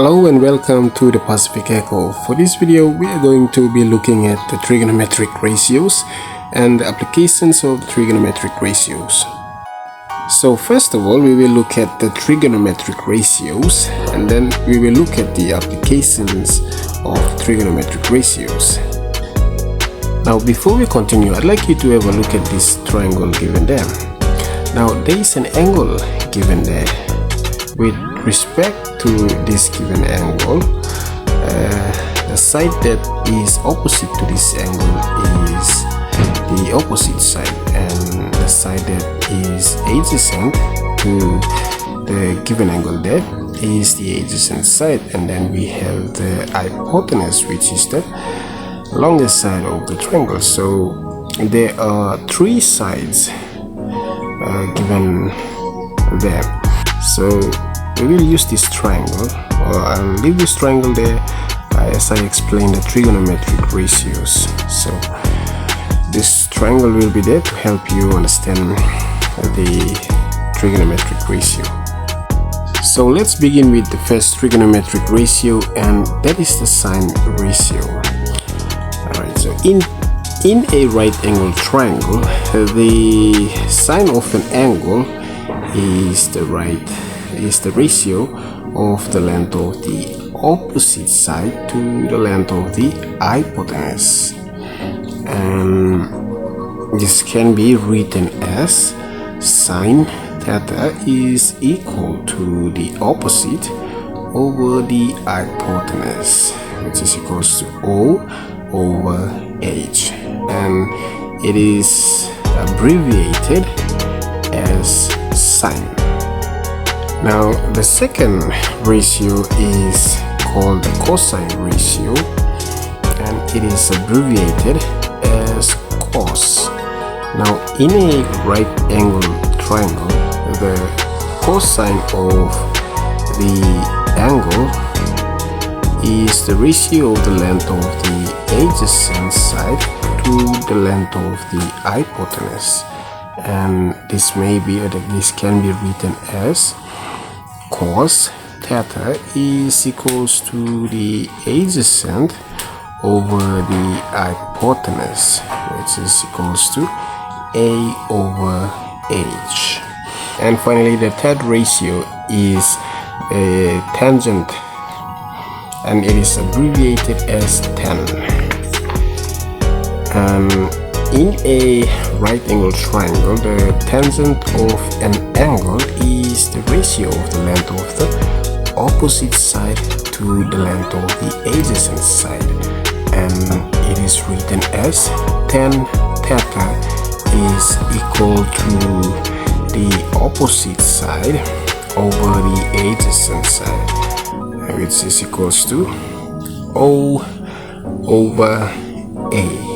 Hello and welcome to the Pacific Echo. For this video we are going to be looking at the trigonometric ratios and the applications of trigonometric ratios. So first of all we will look at the trigonometric ratios and then we will look at the applications of trigonometric ratios. Now before we continue, I'd like you to have a look at this triangle given there. Now there is an angle given there. With respect to this given angle, the side that is opposite to this angle is the opposite side, and the side that is adjacent to the given angle there is the adjacent side. And then we have the hypotenuse, which is the longest side of the triangle. So there are three sides given there. So we will use this triangle, or I'll leave this triangle there as I explain the trigonometric ratios. So this triangle will be there to help you understand the trigonometric ratio. So let's begin with the first trigonometric ratio, and that is the sine ratio. Alright, so in a right angle triangle, the sine of an angle is the ratio of the length of the opposite side to the length of the hypotenuse, and this can be written as sine theta is equal to the opposite over the hypotenuse, which is equals to O over H, and it is abbreviated as sine. Now the second ratio is called the cosine ratio, and it is abbreviated as cos. Now in a right angle triangle, the cosine of the angle is the ratio of the length of the adjacent side to the length of the hypotenuse, and this can be written as cos theta is equals to the adjacent over the hypotenuse, which is equals to A over H. And finally the third ratio is a tangent, and it is abbreviated as tan. In a right angle triangle, the tangent of an angle is the ratio of the length of the opposite side to the length of the adjacent side, and it is written as tan theta is equal to the opposite side over the adjacent side, which is equals to O over A.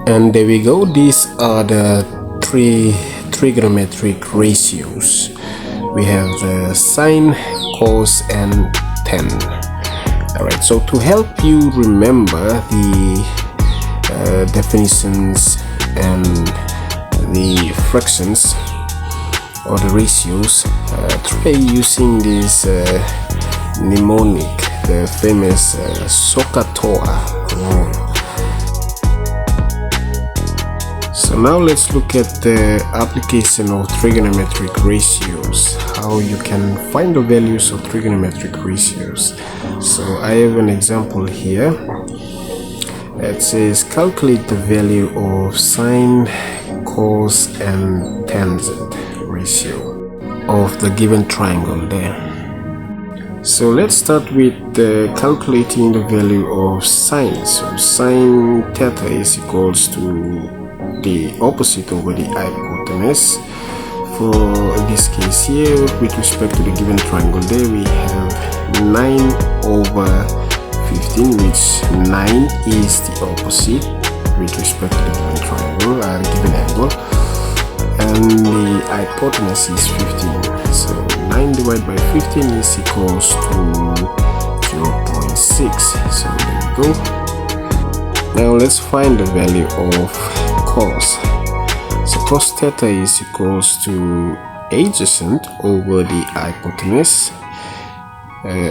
And there we go. These are the three trigonometric ratios. We have the sine, cos and tan. Alright, so to help you remember the definitions and the fractions or the ratios, try using this mnemonic, the famous SOH CAH TOA rule. So now let's look at the application of trigonometric ratios, how you can find the values of trigonometric ratios. So I have an example here. It says calculate the value of sine, cos and tangent ratio of the given triangle there. So let's start with calculating the value of sine. So sine theta is equals to the opposite over the hypotenuse. For this case here, with respect to the given triangle there, we have 9 over 15, which 9 is the opposite with respect to the given triangle, given angle, and the hypotenuse is 15. So 9 divided by 15 is equals to 0.6. So there we go. Now let's find the value of cos. So cos theta is equals to adjacent over the hypotenuse,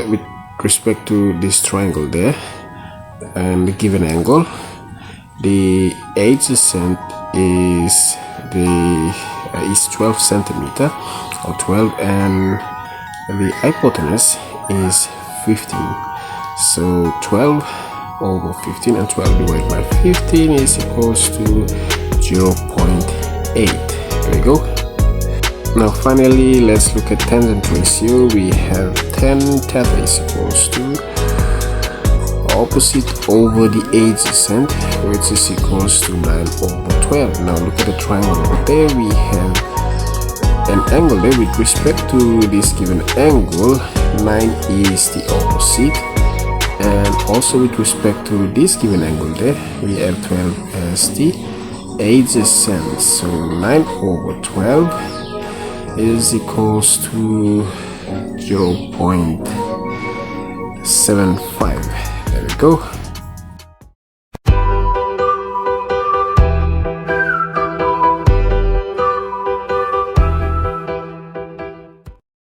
with respect to this triangle there and the given angle, the adjacent is 12 centimeter or 12, and the hypotenuse is 15. So 12 over 15, and 12 divided by 15 is equals to 0.8. There we go. Now finally, let's look at tangent ratio. We have tan theta is equals to opposite over the adjacent, which is equals to 9 over 12. Now look at the triangle over there. We have an angle there. With respect to this given angle, 9 is the opposite, and also with respect to this given angle there, we have 12 as the adjacent. So 9 over 12 is equals to 0.75. There we go.